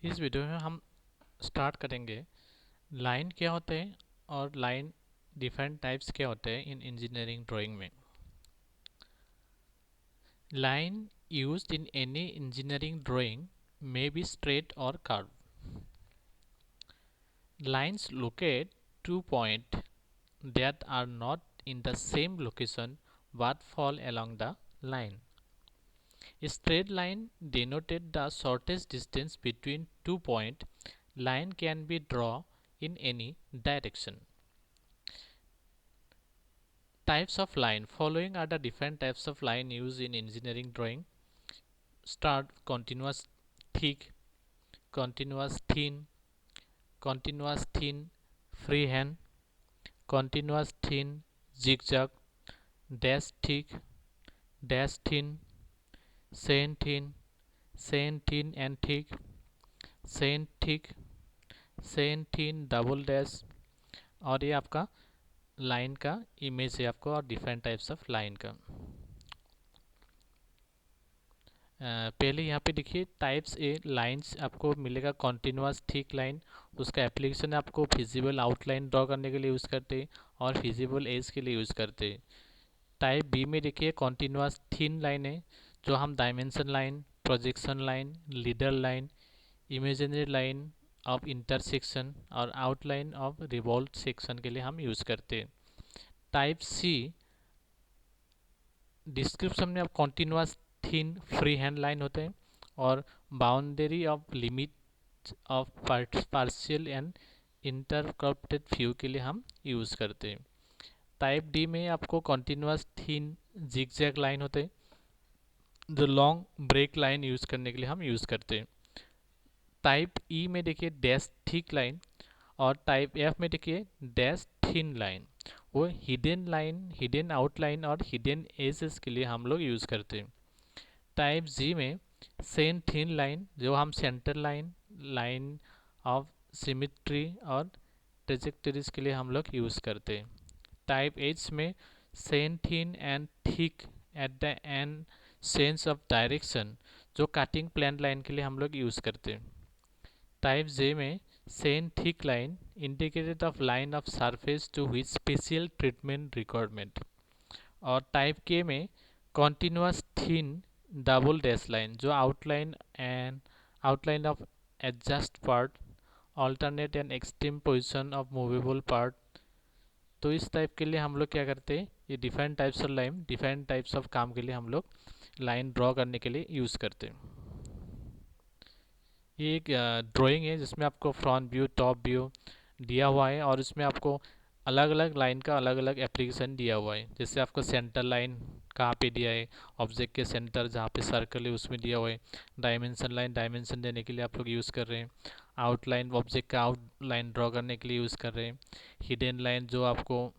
इस वीडियो में हम स्टार्ट करेंगे लाइन क्या होते हैं और लाइन डिफरेंट टाइप्स क्या होते हैं इन इंजीनियरिंग ड्राइंग में। Line used in any engineering drawing may be straight or curved. Lines locate two points that are not in the same location but fall along the line. A straight line denoted the shortest distance between 2 points. Line can be drawn in any direction. Types of line. Following are the different types of line used in engineering drawing. Start continuous thick, continuous thin, freehand, continuous thin, zigzag, dash thin, seine thin and thick, Sen thin double dash. और ये आपका line का image है आपको और different types of line का। पहले यहाँ पे देखिए टाइप्स ए लाइंस आपको मिलेगा कॉन्टिन्यूस थिक लाइन। उसका एप्लीकेशन आपको फिजिबल आउटलाइन ड्रॉ करने के लिए यूज़ करते हैं और फिजिबल एज के लिए यूज़ करते हैं। टाइप बी में देखिए कॉन्टिन्यूस थिन लाइन है जो हम dimension line, projection line, leader line, imaginary line of intersection और आउटलाइन ऑफ रिवॉल्व सेक्शन के लिए हम यूज़ करते हैं। टाइप सी डिस्क्रिप्शन में आप continuous thin free hand line होते हैं और boundary of limit of partial and interrupted view के लिए हम यूज़ करते हैं। टाइप डी में आपको कॉन्टिन्यूस थिन जिगजैग लाइन होते हैं जो लॉन्ग ब्रेक लाइन यूज़ करने के लिए हम यूज़ करते हैं। टाइप ई में देखिए डैश थिक लाइन और टाइप एफ में देखिए डैश थिन लाइन। वो हिडन लाइन, हिडन आउटलाइन और हिडन एजेस के लिए हम लोग यूज़ करते हैं। टाइप जी में सेन थिन लाइन जो हम centre line, line of symmetry और ट्रेजेक्टरीज के लिए हम लोग यूज़ करते हैं। टाइप एच में Sen thin and thick at the end sense of direction जो कटिंग प्लान लाइन के लिए हम लोग यूज़ करते हैं। टाइप जे में chain thick line indicated of line of surface to which special treatment requirement. और टाइप के में continuous thin double dash line जो outline of adjust part, alternate and extreme position of movable part. तो इस type के लिए हम लोग क्या करते हैं, ये different types of line different types of काम के लिए हम लोग लाइन ड्रॉ करने के लिए यूज़ करते हैं। ये एक ड्राइंग है जिसमें आपको फ्रंट व्यू, टॉप व्यू दिया हुआ है और इसमें आपको अलग अलग लाइन का अलग अलग एप्लीकेशन दिया हुआ है। जैसे आपको सेंटर लाइन कहाँ पे दिया है, ऑब्जेक्ट के सेंटर जहाँ पे सर्कल है उसमें दिया हुआ है। डायमेंशन लाइन डायमेंशन देने के लिए आप लोग यूज़ कर रहे हैं। आउटलाइन ऑब्जेक्ट का आउटलाइन ड्रॉ करने के लिए यूज़ कर रहे हैं। हिडन लाइन जो आपको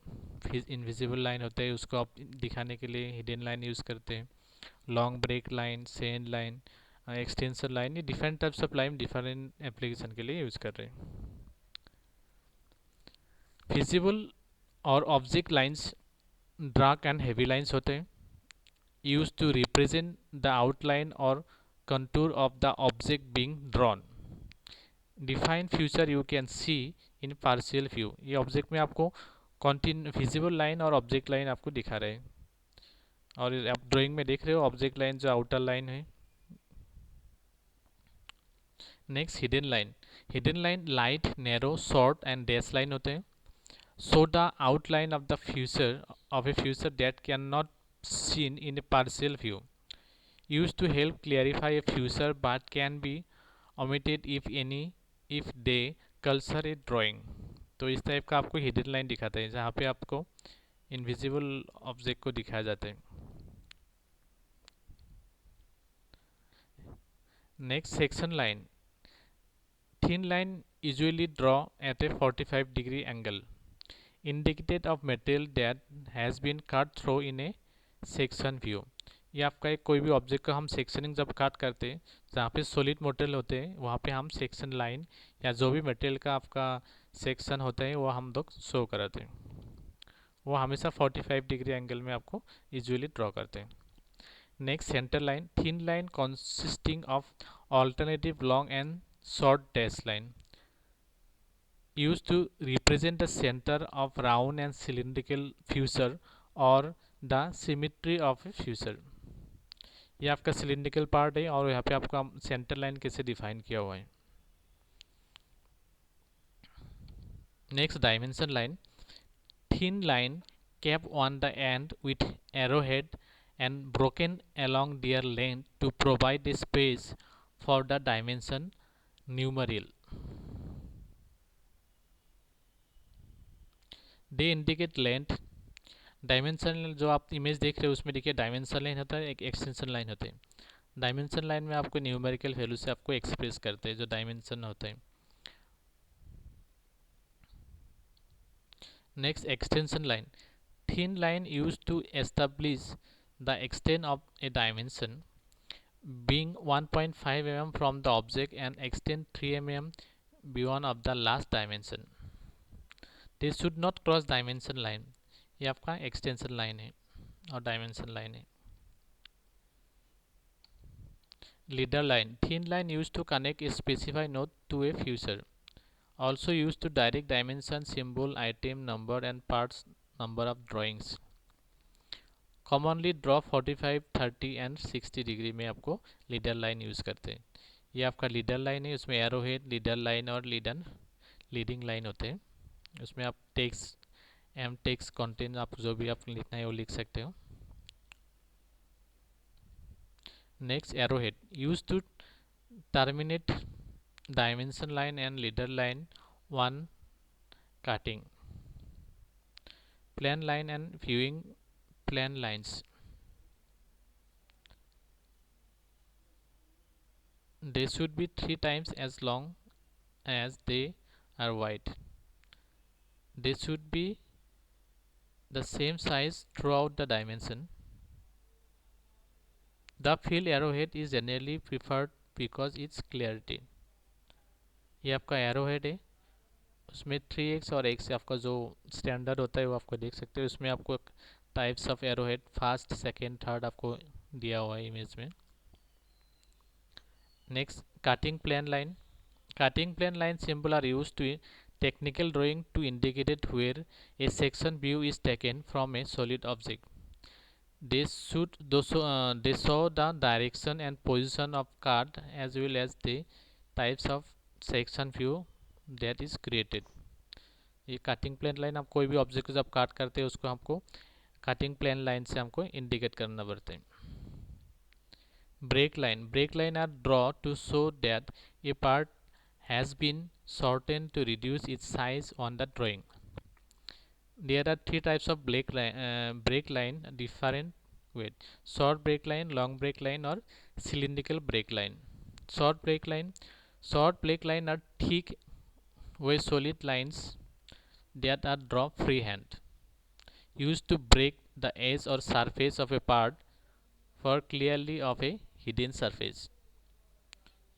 इनविजिबल लाइन होता है उसको आप दिखाने के लिए हिडन लाइन यूज़ करते हैं। Long break line, chain line, extension line, ये different types of line different application के लिए यूज़ कर रहे हैं। फिजिबल और object lines dark and heavy lines होते हैं use to represent the outline और contour of the object being drawn. Define future you can see in partial view. ये ऑब्जेक्ट में आपको फिजिबल लाइन और ऑब्जेक्ट लाइन आपको दिखा रहे हैं और आप ड्राइंग में देख रहे हो ऑब्जेक्ट लाइन जो आउटर लाइन है। Next hidden line light, narrow, short and dash line होते हैं। Show the outline of the future of a future that can not seen in a partial view. Use to help clarify a future but can be omitted if they culture a drawing. तो इस type का आपको hidden line दिखाता है जहाँ पे आपको invisible object को दिखाया जाता है। Next section line, thin line usually draw at a 45-degree angle indicated of material that has been cut through in a section view। ये आपका एक कोई भी ऑब्जेक्ट का हम सेक्शनिंग जब कट करते हैं जहाँ पे सॉलिड मटेरियल होते हैं वहाँ पे हम सेक्शन लाइन या जो भी मटेरियल का आपका सेक्शन होता है वो हम लोग शो कराते हैं। वो हमेशा 45 डिग्री एंगल में आपको यूजुअली ड्रॉ करते हैं। Next centre line, thin line consisting of alternative long and short dash line used to represent the center of round and cylindrical fissure or the symmetry of a fissure. ये आपका cylindrical part है और यहाँ पे आपका centre line कैसे define किया हुआ है. Next dimension line, thin line kept on the end with arrowhead and broken along their length to provide a space for the dimension numeral. They indicate length. Dimension जो आप image देख रहे हो उसमें देखिए डायमेंशन लाइन होता है, एक एक्सटेंशन लाइन होते हैं. डायमेंशन लाइन में आपको न्यूमेरिकल वैल्यू से आपको एक्सप्रेस करते हैं जो डायमेंशन होता है. Next extension line, thin line used to establish the extent of a dimension being 1.5 mm from the object and extend 3 mm beyond of the last dimension. They should not cross dimension line. ये आपका extension line है और dimension line है. Leader line, thin line used to connect a specified node to a fissure. Also used to direct dimension, symbol, item, number and parts number of drawings. Commonly draw 45, 30 and 60 degree में आपको leader line use करते हैं. ये आपका leader line है, उसमें arrow head, leader line और leading line होते हैं. उसमें आप टेक्स्ट कंटेंट आप जो भी आप लिखना है वो लिख सकते हो. Next arrow head use to terminate dimension line and leader line one cutting plane line and viewing plane lines. They should be 3 times as long as they are wide. They should be the same size throughout the dimension. The fill arrowhead is generally preferred because its clarity. ये आपका arrowhead है, उसमें 3x और x आपका जो standard होता है वो आपको देख सकते हो. उसमें आपको types of arrowhead first, second, third आपको दिया हुआ है इमेज में. Next cutting plane line. Cutting plane line symbol are used to technical drawing to indicate where a section view is taken from a solid object. They show the direction and position of cut as well as the types of section view that is created. ये cutting plane line आप कोई भी object को जब काट करते हैं उसको हमको कटिंग प्लेन लाइन से हमको इंडिकेट करना पड़ता है. break line are drawn to show that a part has been shortened to reduce its size on the drawing. There are 3 types of break line different with short break line, long break line or cylindrical break line. Short break line are thick with solid lines that are drawn freehand, used to break the edge or surface of a part for clearly of a hidden surface.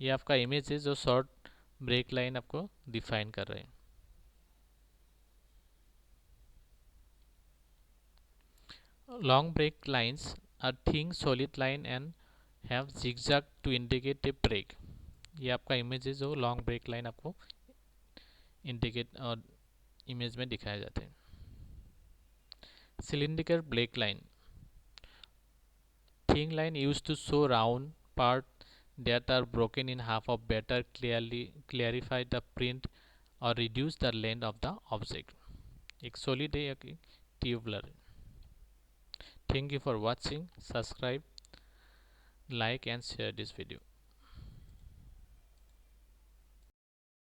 ये आपका image है जो short break line आपको define कर रहे हैं. Long break lines are thin solid line and have zigzag to indicate a break. ये आपका इमेज है जो लॉन्ग ब्रेक लाइन आपको इंडिकेट और इमेज में दिखाया जाते हैं. Cylindrical break line, thin line use to show round part that are broken in half of better clarify the print or reduce the length of the object. एक solid है एक tubular. Thank you for watching. Subscribe, like and share this video.